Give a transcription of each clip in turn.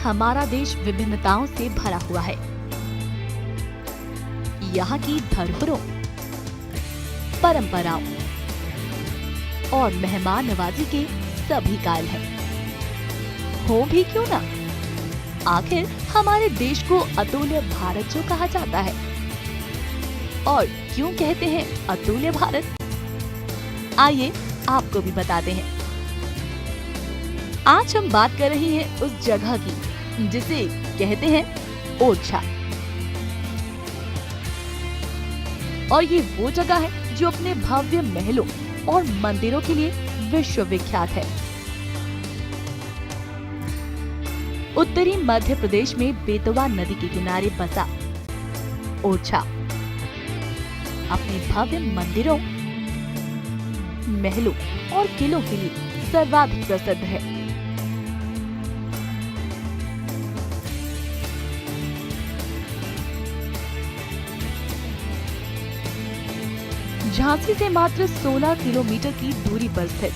हमारा देश विभिन्नताओं से भरा हुआ है। यहाँ की धरोहरों, परंपराओं और मेहमान नवाजी के सभी कायल हैं। हो भी क्यों ना, आखिर हमारे देश को अतुल्य भारत जो कहा जाता है। और क्यों कहते हैं अतुल्य भारत, आइए आपको भी बताते हैं। आज हम बात कर रहे हैं उस जगह की जिसे कहते हैं ओरछा। और ये वो जगह है जो अपने भव्य महलों और मंदिरों के लिए विश्व विख्यात है। उत्तरी मध्य प्रदेश में बेतवा नदी के किनारे बसा ओरछा अपने भव्य मंदिरों, महलों और किलों के लिए सर्वाधिक प्रसिद्ध है। झांसी से मात्र 16 किलोमीटर की दूरी पर स्थित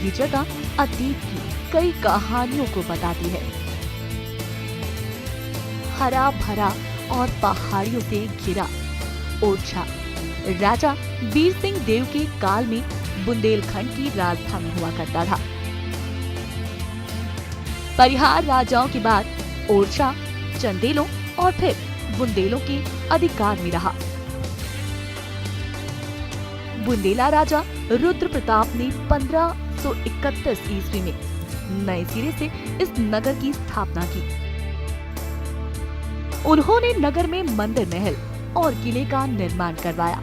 ये जगह अतीत की कई कहानियों को बताती है। हरा भरा और पहाड़ियों से घिरा ओरछा राजा वीर सिंह देव के काल में बुंदेलखंड की राजधानी हुआ करता था। परिहार राजाओं के बाद ओरछा चंदेलों और फिर बुंदेलों के अधिकार में रहा। बुंदेला राजा रुद्र प्रताप ने 1531 ईस्वी में नए सिरे से इस नगर की स्थापना की। उन्होंने नगर में मंदिर, महल और किले का निर्माण करवाया।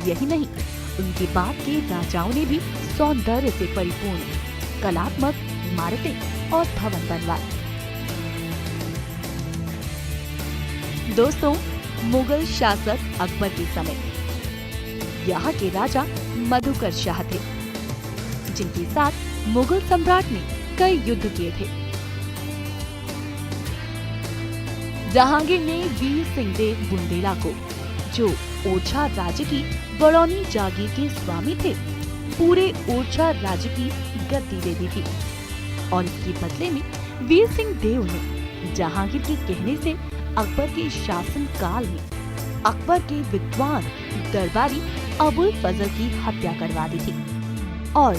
यही नहीं, उनके बाद के राजाओं ने भी सौंदर्य से परिपूर्ण कलात्मक इमारतें और भवन बनवाए। दोस्तों, मुगल शासक अकबर के समय यहाँ के राजा मधुकर शाह थे, जिनके साथ मुगल सम्राट ने कई युद्ध किए थे। जहांगीर ने वीर सिंह देव बुंदेला को, जो ओरछा राज्य की बड़ौनी जागीर के स्वामी थे, पूरे ओरछा राज्य की गद्दी दे दी थी। और इसके बदले में वीर सिंह देव ने जहांगीर के कहने से अकबर के शासन काल में अकबर के विद्वान दरबारी अबुल फजल की हत्या करवा दी थी। और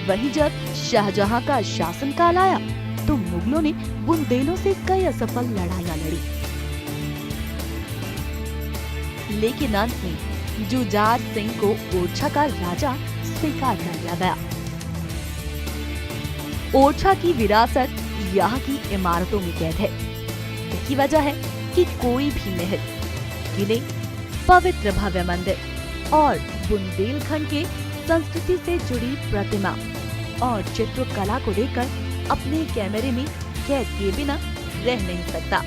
वही जब शाहजहां का शासन काल आया तो मुगलों ने बुंदेलों से कई असफल लड़ाइयां लड़ी, लेकिन अंत में जुझार सिंह को ओरछा का राजा स्वीकार कर लिया गया। ओरछा की विरासत यहाँ की इमारतों में कैद है। यही वजह है कि कोई भी महल, किले, पवित्र भव्य मंदिर और बुंदेलखंड के संस्कृति से जुड़ी प्रतिमा और चित्रकला को लेकर अपने कैमरे में कैद किए बिना रह नहीं सकता।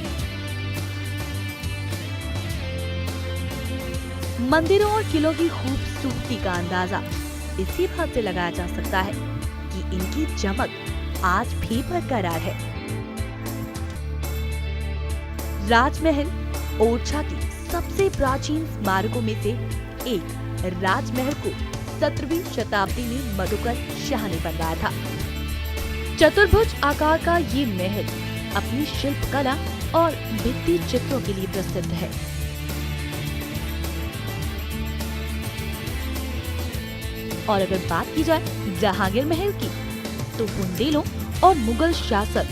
मंदिरों और किलों की खूबसूरती का अंदाजा इसी बात से लगाया जा सकता है कि इनकी चमक आज भी बरकरार है। राजमहल ओरछा की सबसे प्राचीन स्मारकों में से एक राजमहल को 17वीं शताब्दी में मधुकर शाह ने बनवाया था। चतुर्भुज आकार का ये महल अपनी शिल्प कला और भित्ति चित्रों के लिए प्रसिद्ध है। और अगर बात की जाए जहांगीर महल की, तो बुंदेलों और मुगल शासक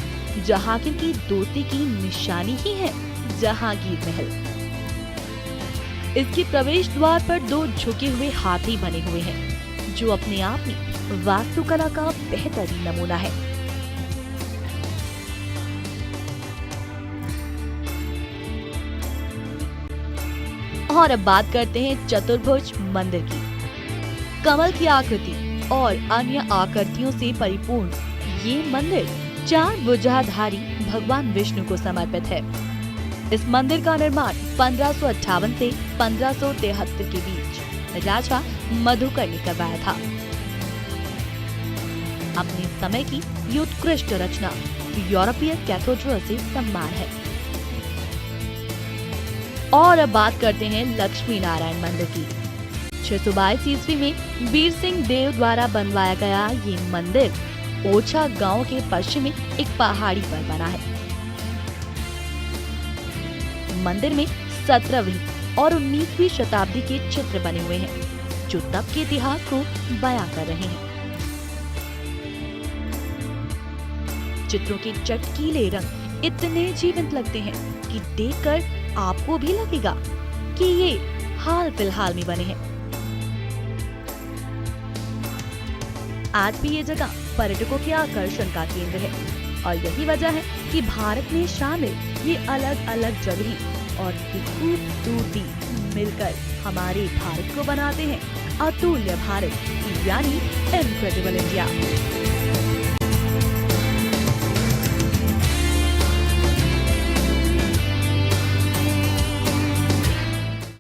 जहांगीर की दोस्ती की निशानी ही है जहांगीर महल। इसके प्रवेश द्वार पर 2 झुके हुए हाथी बने हुए हैं, जो अपने आप में वास्तुकला का बेहतरीन नमूना है। और अब बात करते हैं चतुर्भुज मंदिर की। कमल की आकृति और अन्य आकृतियों से परिपूर्ण ये मंदिर 4 भुजाधारी भगवान विष्णु को समर्पित है। इस मंदिर का निर्माण 1558 से 1573 के बीच राजा मधुकर ने करवाया था। अपने समय की ये उत्कृष्ट रचना यूरोपीय कैथेड्रल से सम्मान है। और अब बात करते हैं लक्ष्मी नारायण मंदिर की। 622 ईस्वी में वीर सिंह देव द्वारा बनवाया गया ये मंदिर ओरछा गांव के पश्चिम में एक पहाड़ी पर बना है। मंदिर में 17वीं और 19वीं शताब्दी के चित्र बने हुए हैं जो तब के इतिहास को बयां कर रहे हैं। चित्रों के चटकीले रंग इतने जीवंत लगते हैं कि देखकर आपको भी लगेगा कि ये हाल फिलहाल में बने हैं। आज भी ये जगह पर्यटकों के आकर्षण का केंद्र है और यही वजह है कि भारत में शामिल ये अलग अलग जगह और खूबसूरती मिलकर हमारे भारत को बनाते हैं अतुल्य भारत, यानी इनक्रेडिबल इंडिया।